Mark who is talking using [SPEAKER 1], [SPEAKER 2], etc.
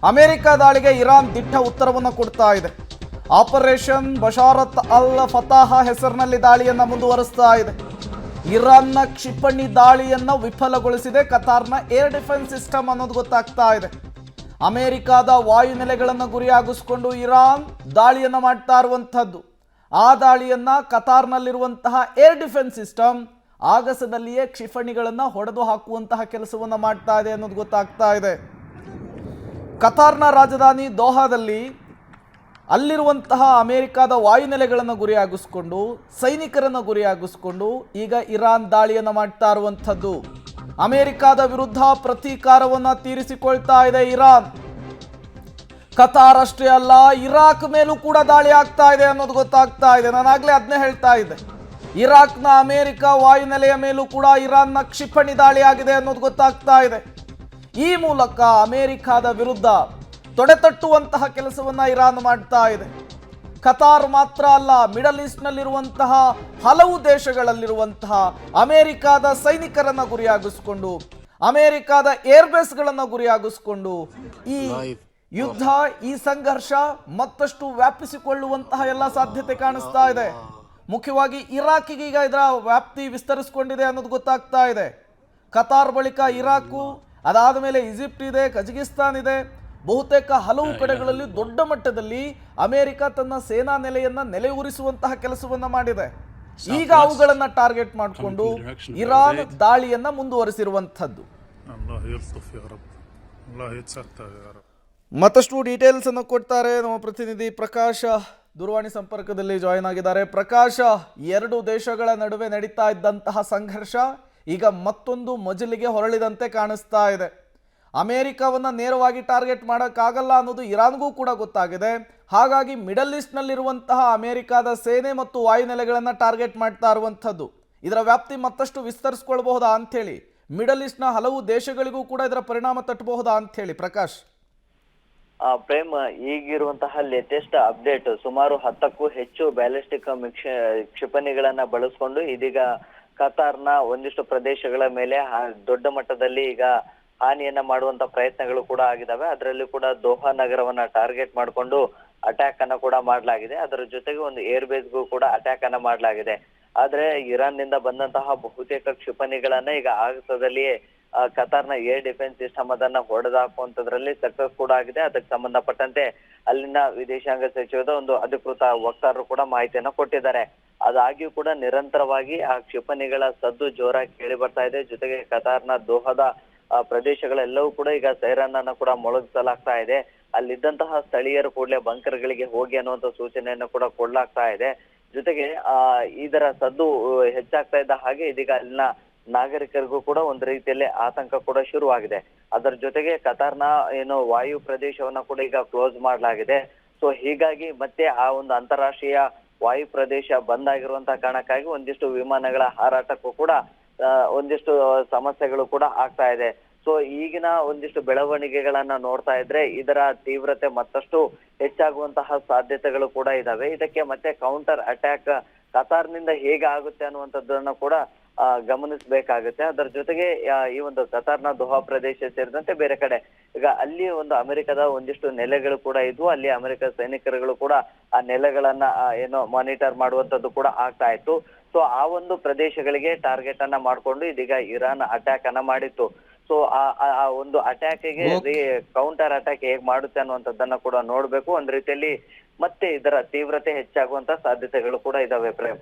[SPEAKER 1] America ದಾಳಿಗೆ Iran ದಿಟ್ಟ ಉತ್ತರವನ್ನು ಕೊಡ್ತಾ ಇದೆ. ಆಪರೇಷನ್ ಬಶಾರತ್ ಅಲ್ ಫತಾಹ ಹೆಸರಿನಲ್ಲಿ ದಾಳಿಯನ್ನು ಮುಂದುವರಿಸ್ತಾ ಇದೆ. ಇರಾನ್ನ ಕ್ಷಿಪಣಿ ದಾಳಿಯನ್ನು ವಿಫಲಗೊಳಿಸಿದೆ ಕತಾರ್ನ ಏರ್ ಡಿಫೆನ್ಸ್ ಸಿಸ್ಟಮ್ ಅನ್ನೋದು ಗೊತ್ತಾಗ್ತಾ ಇದೆ. ಅಮೆರಿಕದ ವಾಯುನೆಲೆಗಳನ್ನು ಗುರಿಯಾಗಿಸಿಕೊಂಡು ಇರಾನ್ ದಾಳಿಯನ್ನು ಮಾಡ್ತಾ ಇರುವಂಥದ್ದು. ಆ ದಾಳಿಯನ್ನು ಕತಾರ್ನಲ್ಲಿರುವಂತಹ ಏರ್ ಡಿಫೆನ್ಸ್ ಸಿಸ್ಟಮ್ ಆಗಸದಲ್ಲಿಯೇ ಕ್ಷಿಪಣಿಗಳನ್ನು ಹೊಡೆದು ಹಾಕುವಂತಹ ಕೆಲಸವನ್ನು ಮಾಡ್ತಾ ಇದೆ ಅನ್ನೋದು ಗೊತ್ತಾಗ್ತಾ ಇದೆ. ಕತಾರ್ನ ರಾಜಧಾನಿ ದೋಹಾದಲ್ಲಿ ಅಲ್ಲಿರುವಂತಹ ಅಮೆರಿಕದ ವಾಯುನೆಲೆಗಳನ್ನು ಗುರಿಯಾಗಿಸ್ಕೊಂಡು ಸೈನಿಕರನ್ನು ಗುರಿಯಾಗಿಸ್ಕೊಂಡು ಈಗ ಇರಾನ್ ದಾಳಿಯನ್ನು ಮಾಡ್ತಾ ಇರುವಂಥದ್ದು. ಅಮೆರಿಕದ ವಿರುದ್ಧ ಪ್ರತೀಕಾರವನ್ನು ತೀರಿಸಿಕೊಳ್ತಾ ಇದೆ ಇರಾನ್. ಕತಾರ್ ಅಷ್ಟೇ ಅಲ್ಲ, ಇರಾಕ್ ಮೇಲೂ ಕೂಡ ದಾಳಿ ಆಗ್ತಾ ಇದೆ ಅನ್ನೋದು ಗೊತ್ತಾಗ್ತಾ ಇದೆ. ನಾನಾಗಲೇ ಅದನ್ನೇ ಹೇಳ್ತಾ ಇದ್ದೆ. ಇರಾಕ್ನ ಅಮೆರಿಕ ವಾಯುನೆಲೆಯ ಮೇಲೂ ಕೂಡ ಇರಾನ್ನ ಕ್ಷಿಪಣಿ ದಾಳಿ ಆಗಿದೆ ಅನ್ನೋದು ಗೊತ್ತಾಗ್ತಾ ಇದೆ. ಈ ಮೂಲಕ ಅಮೆರಿಕದ ವಿರುದ್ಧ ತೊಡೆತಟ್ಟುವಂತಹ ಕೆಲಸವನ್ನ ಇರಾನ್ ಮಾಡ್ತಾ ಇದೆ. ಕತಾರ್ ಮಾತ್ರ ಅಲ್ಲ, ಮಿಡಲ್ ಈಸ್ಟ್ನಲ್ಲಿರುವಂತಹ ಹಲವು ದೇಶಗಳಲ್ಲಿರುವಂತಹ ಅಮೆರಿಕದ ಸೈನಿಕರನ್ನ ಗುರಿಯಾಗಿಸ್ಕೊಂಡು ಅಮೆರಿಕದ ಏರ್ಬೇಸ್ಗಳನ್ನು ಗುರಿಯಾಗಿಸ್ಕೊಂಡು ಈ ಯುದ್ಧ, ಈ ಸಂಘರ್ಷ ಮತ್ತಷ್ಟು ವ್ಯಾಪಿಸಿಕೊಳ್ಳುವಂತಹ ಎಲ್ಲ ಸಾಧ್ಯತೆ ಕಾಣಿಸ್ತಾ ಇದೆ. ಮುಖ್ಯವಾಗಿ ಇರಾಕಿಗೆ ಈಗ ಇದರ ವ್ಯಾಪ್ತಿ ವಿಸ್ತರಿಸಿಕೊಂಡಿದೆ ಅನ್ನೋದು ಗೊತ್ತಾಗ್ತಾ ಇದೆ. ಕತಾರ್ ಬಳಿಕ ಇರಾಕು, ಅದಾದ ಮೇಲೆ ಈಜಿಪ್ಟ್ ಇದೆ, ಕಜಕಿಸ್ತಾನ್ ಇದೆ. ಬಹುತೇಕ ಹಲವು ಕಡೆಗಳಲ್ಲಿ ದೊಡ್ಡ ಮಟ್ಟದಲ್ಲಿ ಅಮೆರಿಕ ತನ್ನ ಸೇನಾ ನೆಲೆಯನ್ನ ನೆಲೆಯೂರಿಸುವಂತಹ ಕೆಲಸವನ್ನ ಮಾಡಿದೆ. ಈಗ ಅವುಗಳನ್ನ ಟಾರ್ಗೆಟ್ ಮಾಡಿಕೊಂಡು ಇರಾನ್ ದಾಳಿಯನ್ನ ಮುಂದುವರಿಸಿರುವಂತದ್ದು. ಮತ್ತಷ್ಟು ಡೀಟೇಲ್ಸ್ ಅನ್ನು ಕೊಡ್ತಾರೆ ನಮ್ಮ ಪ್ರತಿನಿಧಿ ಪ್ರಕಾಶ್. ದೂರವಾಣಿ ಸಂಪರ್ಕದಲ್ಲಿ ಜಾಯಿನ್ ಆಗಿದ್ದಾರೆ. ಪ್ರಕಾಶ್, ಎರಡು ದೇಶಗಳ ನಡುವೆ ನಡೀತಾ ಇದ್ದಂತಹ ಸಂಘರ್ಷ ಈಗ ಮತ್ತೊಂದು ಮಜಲಿಗೆ ಹೊರಳಿದಂತೆ ಕಾಣಿಸ್ತಾ ಇದೆ. ಅಮೆರಿಕವನ್ನ ನೇರವಾಗಿ ಟಾರ್ಗೆಟ್ ಮಾಡೋಕ್ಕಾಗಲ್ಲ ಅನ್ನೋದು ಇರಾನ್ಗೂ ಕೂಡ ಗೊತ್ತಾಗಿದೆ. ಹಾಗಾಗಿ ಮಿಡಲ್ ಈಸ್ಟ್ನಲ್ಲಿರುವಂತಹ ಅಮೆರಿಕದ ಸೇನೆ ಮತ್ತು ವಾಯುನೆಲೆಗಳನ್ನು ಟಾರ್ಗೆಟ್ ಮಾಡ್ತಾ ಇರುವಂಥದ್ದು. ಇದರ ವ್ಯಾಪ್ತಿ ಮತ್ತಷ್ಟು ವಿಸ್ತರಿಸ್ಕೊಳ್ಬಹುದಾ ಅಂಥೇಳಿ, ಮಿಡಲ್ ಈಸ್ಟ್ನ ಹಲವು ದೇಶಗಳಿಗೂ ಕೂಡ ಇದರ ಪರಿಣಾಮ ತಟ್ಟಬಹುದಾ ಅಂಥೇಳಿ ಪ್ರಕಾಶ್?
[SPEAKER 2] ಪ್ರೇಮ್, ಈಗಿರುವಂತಹ ಲೇಟೆಸ್ಟ್ ಅಪ್ಡೇಟ್ ಸುಮಾರು 10ಕ್ಕೂ ಹೆಚ್ಚು ಬ್ಯಾಲಿಸ್ಟಿಕ್ ಕ್ಷಿಪಣಿಗಳನ್ನ ಬಳಸ್ಕೊಂಡು ಇದೀಗ ಕತಾರ್ನ ಒಂದಿಷ್ಟು ಪ್ರದೇಶಗಳ ಮೇಲೆ ದೊಡ್ಡ ಮಟ್ಟದಲ್ಲಿ ಈಗ ಹಾನಿಯನ್ನ ಮಾಡುವಂತ ಪ್ರಯತ್ನಗಳು ಕೂಡ ಆಗಿದಾವೆ. ಅದರಲ್ಲಿ ಕೂಡ ದೋಹಾ ನಗರವನ್ನ ಟಾರ್ಗೆಟ್ ಮಾಡಿಕೊಂಡು ಅಟ್ಯಾಕ್ ಅನ್ನ ಕೂಡ ಮಾಡಲಾಗಿದೆ. ಅದರ ಜೊತೆಗೆ ಒಂದು ಏರ್ ಬೇಸ್ಗೂ ಕೂಡ ಅಟ್ಯಾಕ್ ಅನ್ನ ಮಾಡಲಾಗಿದೆ. ಆದ್ರೆ ಇರಾನ್ ನಿಂದ ಬಂದಂತಹ ಬಹುತೇಕ ಕ್ಷಿಪಣಿಗಳನ್ನ ಈಗ ಆಗಸದಲ್ಲಿಯೇ ಕತಾರ್ನ ಏರ್ ಡಿಫೆನ್ಸ್ ಸಿಸ್ಟಮ್ ಅದನ್ನ ಹೊಡೆದಾಕುವಂತದ್ರಲ್ಲಿ ಸಕ್ಸಸ್ ಕೂಡ ಆಗಿದೆ. ಅದಕ್ಕೆ ಸಂಬಂಧಪಟ್ಟಂತೆ ಅಲ್ಲಿನ ವಿದೇಶಾಂಗ ಸಚಿವದ ಒಂದು ಅಧಿಕೃತ ವಕ್ತಾರರು ಕೂಡ ಮಾಹಿತಿಯನ್ನ ಕೊಟ್ಟಿದ್ದಾರೆ. ಅದಾಗಿಯೂ ಕೂಡ ನಿರಂತರವಾಗಿ ಆ ಕ್ಷಿಪಣಿಗಳ ಸದ್ದು ಜೋರಾಗಿ ಕೇಳಿ ಬರ್ತಾ ಇದೆ. ಜೊತೆಗೆ ಕತಾರ್ನ ದೋಹದ ಪ್ರದೇಶಗಳೆಲ್ಲವೂ ಕೂಡ ಈಗ ಸೈರನ್ ಅನ್ನ ಕೂಡ ಮೊಳಗಿಸಲಾಗ್ತಾ ಇದೆ. ಅಲ್ಲಿದ್ದಂತಹ ಸ್ಥಳೀಯರು ಕೂಡಲೇ ಬಂಕರ್ಗಳಿಗೆ ಹೋಗಿ ಅನ್ನುವಂತ ಸೂಚನೆಯನ್ನು ಕೂಡ ಕೊಡ್ಲಾಗ್ತಾ ಇದೆ. ಜೊತೆಗೆ ಇದರ ಸದ್ದು ಹೆಚ್ಚಾಗ್ತಾ ಇದ್ದ ಹಾಗೆ ಇದೀಗ ಅಲ್ಲಿನ ನಾಗರಿಕರಿಗೂ ಕೂಡ ಒಂದು ರೀತಿಯಲ್ಲಿ ಆತಂಕ ಕೂಡ ಶುರುವಾಗಿದೆ. ಅದರ ಜೊತೆಗೆ ಕತಾರ್ನ ವಾಯು ಪ್ರದೇಶವನ್ನ ಕೂಡ ಈಗ ಕ್ಲೋಸ್ ಮಾಡಲಾಗಿದೆ. ಸೊ ಹೀಗಾಗಿ ಮತ್ತೆ ಆ ಒಂದು ಅಂತಾರಾಷ್ಟ್ರೀಯ ವಾಯು ಪ್ರದೇಶ ಬಂದ್ ಆಗಿರುವಂತಹ ಕಾರಣಕ್ಕಾಗಿ ಒಂದಿಷ್ಟು ವಿಮಾನಗಳ ಹಾರಾಟಕ್ಕೂ ಕೂಡ ಒಂದಿಷ್ಟು ಸಮಸ್ಯೆಗಳು ಕೂಡ ಆಗ್ತಾ ಇದೆ. ಸೊ ಈಗಿನ ಒಂದಿಷ್ಟು ಬೆಳವಣಿಗೆಗಳನ್ನ ನೋಡ್ತಾ ಇದ್ರೆ ಇದರ ತೀವ್ರತೆ ಮತ್ತಷ್ಟು ಹೆಚ್ಚಾಗುವಂತಹ ಸಾಧ್ಯತೆಗಳು ಕೂಡ ಇದಾವೆ. ಇದಕ್ಕೆ ಮತ್ತೆ ಕೌಂಟರ್ ಅಟ್ಯಾಕ್ ಕತಾರ್ನಿಂದ ಹೇಗೆ ಆಗುತ್ತೆ ಅನ್ನುವಂಥದ್ದನ್ನ ಕೂಡ ಗಮನಿಸಬೇಕಾಗುತ್ತೆ. ಅದರ ಜೊತೆಗೆ ಈ ಒಂದು ಕತಾರ್ನ ದೋಹಾ ಪ್ರದೇಶ ಸೇರಿದಂತೆ ಬೇರೆ ಕಡೆ ಈಗ ಅಲ್ಲಿ ಒಂದು ಅಮೆರಿಕದ ಒಂದಿಷ್ಟು ನೆಲೆಗಳು ಕೂಡ ಇದ್ವು. ಅಲ್ಲಿ ಅಮೆರಿಕ ಸೈನಿಕರುಗಳು ಕೂಡ ಆ ನೆಲೆಗಳನ್ನ ಮಾನಿಟರ್ ಮಾಡುವಂತದ್ದು ಕೂಡ ಆಗ್ತಾ ಇತ್ತು. ಸೊ ಆ ಒಂದು ಪ್ರದೇಶಗಳಿಗೆ ಟಾರ್ಗೆಟ್ ಅನ್ನ ಮಾಡ್ಕೊಂಡು ಇದೀಗ ಇರಾನ್ ಅಟ್ಯಾಕ್ ಅನ್ನ ಮಾಡಿತ್ತು. ಸೊ ಆ ಒಂದು ಅಟ್ಯಾಕ್ಗೆ ಕೌಂಟರ್ ಅಟ್ಯಾಕ್ ಹೇಗ್ ಮಾಡುತ್ತೆ ಅನ್ನುವಂಥದ್ದನ್ನ ಕೂಡ ನೋಡ್ಬೇಕು. ಒಂದ್ ರೀತಿಯಲ್ಲಿ ಮತ್ತೆ ಇದರ ತೀವ್ರತೆ ಹೆಚ್ಚಾಗುವಂತ ಸಾಧ್ಯತೆಗಳು ಕೂಡ ಇದಾವೆ ಪ್ರೇಮ್.